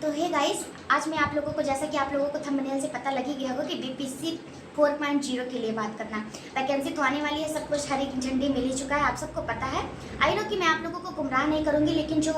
तो hey guys, आज मैं आप लोगों को, जैसा कि आप लोगों को थंबनेल से पता लग ही गया होगा कि बीपीएससी 4.0 के लिए बात करना। वैकेंसी तो आने वाली है, सब कुछ हरी झंडी मिल ही चुका है, आप सबको पता है। आई नो कि मैं आप लोगों को गुमराह नहीं करूँगी, लेकिन जो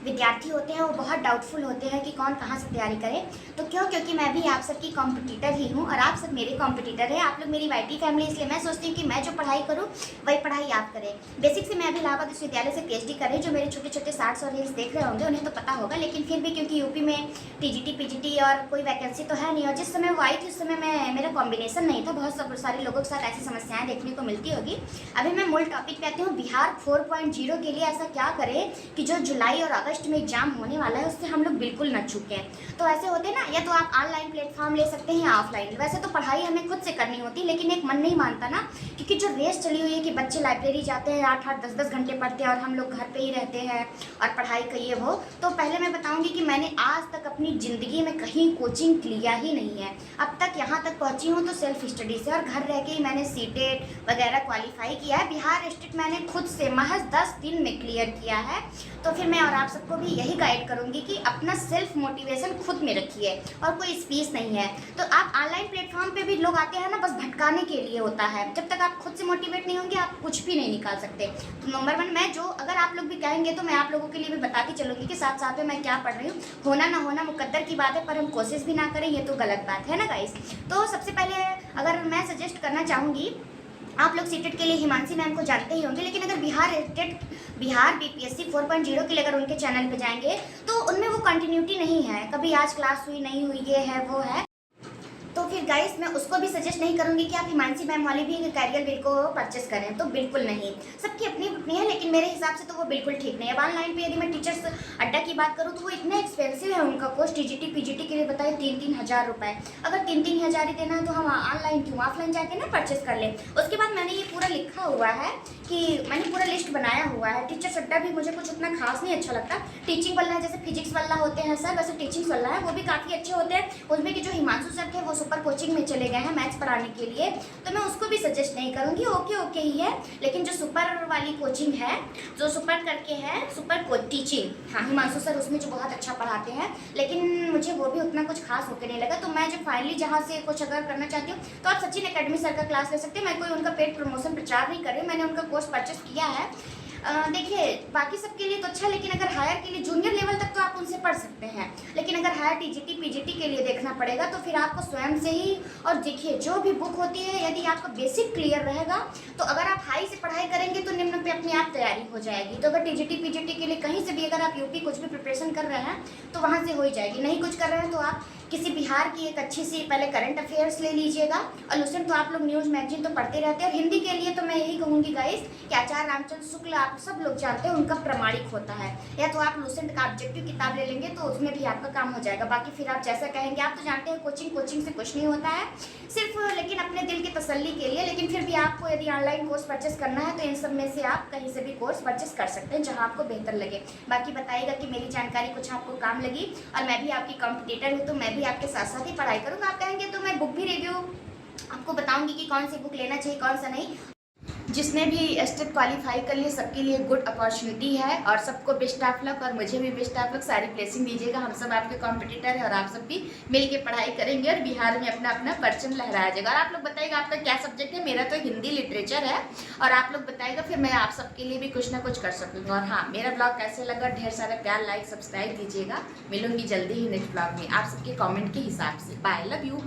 विद्यार्थी होते हैं वो बहुत डाउटफुल होते हैं कि कौन कहाँ से तैयारी करे। तो क्यों? क्योंकि मैं भी आप सबकी कॉम्पिटिटर ही हूँ और आप सब मेरे कॉम्पिटिटर हैं। आप लोग मेरी वाईटी फैमिली, इसलिए मैं सोचती हूँ कि मैं जो पढ़ाई करूँ वही पढ़ाई आप करें। बेसिक से मैं अभी इलाहाबाद विश्वविद्यालय से पीएचडी कर रही हूँ। जो मेरे छोटे छोटे शॉर्ट्स और रील्स देख रहे होंगे उन्हें तो पता होगा, लेकिन फिर भी क्योंकि यूपी में टीजीटी पीजीटी और कोई वैकेंसी तो है नहीं, और जिस समय वो आई थी उस समय मेरा कॉम्बिनेशन नहीं था। बहुत सब सारे लोगों के साथ ऐसी समस्याएं देखने को मिलती होगी। अभी मैं मूल टॉपिक पे आती हूँ। बिहार 4.0 के लिए ऐसा क्या करें कि जो जुलाई और अगस्त में एग्जाम होने वाला है उससे हम लोग बिल्कुल न चूकें। तो ऐसे होते ना, या तो आप ऑनलाइन प्लेटफॉर्म ले सकते हैं या ऑफलाइन। वैसे तो पढ़ाई हमें खुद से करनी होती, लेकिन एक मन नहीं मानता ना, क्योंकि जो रेस चली हुई है कि बच्चे लाइब्रेरी जाते हैं 8-8 10-10 घंटे पढ़ते हैं और हम लोग घर पे ही रहते हैं और पढ़ाई करिए वो। तो पहले मैं बताऊंगी कि मैंने आज तक अपनी ज़िंदगी में कहीं कोचिंग लिया ही नहीं है। अब तक यहाँ तक पहुँची हूँ तो सेल्फ स्टडी से, और घर रह के ही मैंने सीटेट वगैरह क्वालिफाई किया है। बिहार स्टेट मैंने खुद से महज 10 दिन में क्लियर किया है। तो फिर मैं और आप सबको भी यही गाइड करूँगी कि अपना सेल्फ मोटिवेशन खुद में रखिए, और कोई फीस नहीं है। तो आप ऑनलाइन प्लेटफॉर्म पे भी लोग आते हैं ना, बस भटकाने के लिए होता है। जब तक आप खुद से मोटिवेट नहीं होंगे आप कुछ भी नहीं निकाल सकते। तो नंबर 1, मैं जो, अगर आप लोग भी कहेंगे तो मैं आप लोगों के लिए भी बताती चलूँगी कि साथ साथ में मैं क्या पढ़ रही हूँ। होना ना होना मुकद्दर की बात है, पर हम कोशिश भी ना करें ये तो गलत बात है ना गाइस। तो सबसे पहले अगर मैं सजेस्ट करना चाहूँगी, आप लोग सीटेट के लिए हिमांशी मैम को जानते ही होंगे, लेकिन अगर बिहार बीपीएससी 4.0 के लिए अगर उनके चैनल पे जाएंगे तो उनमें वो कंटिन्यूटी नहीं है। कभी आज क्लास हुई नहीं हुई, ये है वो है। तो फिर गाइस मैं उसको भी सजेस्ट नहीं करूंगी कि आप हिमांशी मैम वाली भी कैरियर बिल को परचेस करें, तो बिल्कुल नहीं। सबकी अपनी अपनी है, लेकिन मेरे हिसाब से तो वो बिल्कुल ठीक नहीं है। अब ऑनलाइन पे यदि मैं टीचर्स अड्डा की बात करूँ तो वो इतना एक्सपेंसिव है उनका कोर्स। टीजीटी पीजीटी के लिए बताए 3-3 हज़ार रुपये। अगर 3-3 हज़ार ही देना है तो हम ऑनलाइन क्यों, ऑफलाइन जाके ना परचेस कर लें। उसके बाद मैंने ये पूरा लिखा हुआ है कि मैंने पूरा लिस्ट बनाया हुआ है। टीचर्स अड्डा भी मुझे कुछ उतना खास नहीं अच्छा लगता। टीचिंग वाला है, जैसे फिजिक्स वाला होते हैं सर, वैसे टीचिंग वाला है, वो भी काफ़ी अच्छे होते हैं। उसमें कि जो हिमांशु सर थे वो सुपर कोचिंग में चले गए हैं मैथ्स पढ़ाने के लिए, तो मैं उसको भी सजेस्ट नहीं करूँगी। ओके ही है, लेकिन जो सुपर वाली कोचिंग है, जो सुपर करके है, सुपर टीचिंग, हाँ हिमांशु सर उसमें जो बहुत अच्छा पढ़ाते हैं, लेकिन मुझे वो भी उतना कुछ खास होकर नहीं लगा। तो मैं जो फाइनली जहाँ से कुछ अगर करना चाहती हूँ तो आप सचिन एकेडमी सर का क्लास ले सकते हैं। मैं कोई उनका पेड प्रमोशन प्रचार नहीं कर रही हूँ, मैंने उनका कोर्स परचेस किया है। देखिए बाकी सबके लिए तो अच्छा, लेकिन अगर हायर के लिए जूनियर लेवल तक तो आप उनसे पढ़ सकते हैं, लेकिन अगर हायर टीजीटी पीजीटी के लिए देखना पड़ेगा तो फिर आपको स्वयं से ही। और देखिए जो भी बुक होती है, यदि आपका बेसिक क्लियर रहेगा तो अगर आप हाई से पढ़ाई करेंगे तो निम्न पे अपने आप तैयारी हो जाएगी। तो अगर टीजीटी पीजीटी के लिए कहीं से भी अगर आप यूपी कुछ भी प्रिपरेशन कर रहे हैं तो वहाँ से हो ही जाएगी। नहीं कुछ कर रहे हैं तो आप किसी बिहार की एक अच्छी सी पहले करंट अफेयर्स ले लीजिएगा। और लूसेंट तो आप लोग न्यूज़ मैगजीन तो पढ़ते रहते हैं। और हिंदी के लिए तो मैं यही कहूँगी गाइस कि आचार्य रामचंद्र शुक्ल आप सब लोग जानते हैं, उनका प्रमाणिक होता है। या तो आप लूसेंट का ऑब्जेक्टिव किताब ले लेंगे तो उसमें भी आपका काम हो जाएगा। बाकी फिर आप जैसा कहेंगे, आप तो जानते हैं कोचिंग से कुछ नहीं होता है सिर्फ, लेकिन अपने दिल की तसल्ली के लिए। लेकिन फिर भी आपको यदि ऑनलाइन कोर्स परचेस करना है तो इन सब में से आप कहीं से भी कोर्स परचेस कर सकते हैं जहाँ आपको बेहतर लगे। बाकी बताइएगा कि मेरी जानकारी कुछ आपको काम लगी, और मैं भी आपकी कॉम्पिटिटर हूँ तो मैं भी आपके साथ साथ ही पढ़ाई करूँगा। आप कहेंगे तो मैं बुक भी रिव्यू आपको बताऊंगी कि कौन सी बुक लेना चाहिए कौन सा नहीं। जिसने भी स्टेट क्वालिफाई कर लिए सबके लिए गुड अपॉर्चुनिटी है, और सबको बेस्ट ऑफ लक, और मुझे भी बेस्ट ऑफ लक। सारी ब्लेसिंग दीजिएगा। हम सब आपके कॉम्पिटिटर है और आप सब भी मिल के पढ़ाई करेंगे और बिहार में अपना अपना परचम लहराया जाएगा। और आप लोग बताइएगा आपका क्या सब्जेक्ट है। मेरा तो हिंदी लिटरेचर है, और आप लोग बताइएगा, फिर मैं आप सबके लिए भी कुछ ना कुछ कर सकूँगा। और हाँ, मेरा ब्लॉग कैसे लगा, ढेर सारा प्यार, लाइक, सब्सक्राइब दीजिएगा। मिलूंगी जल्दी ही नेक्स्ट ब्लॉग में आप सबके कॉमेंट के हिसाब से। Bye, love you.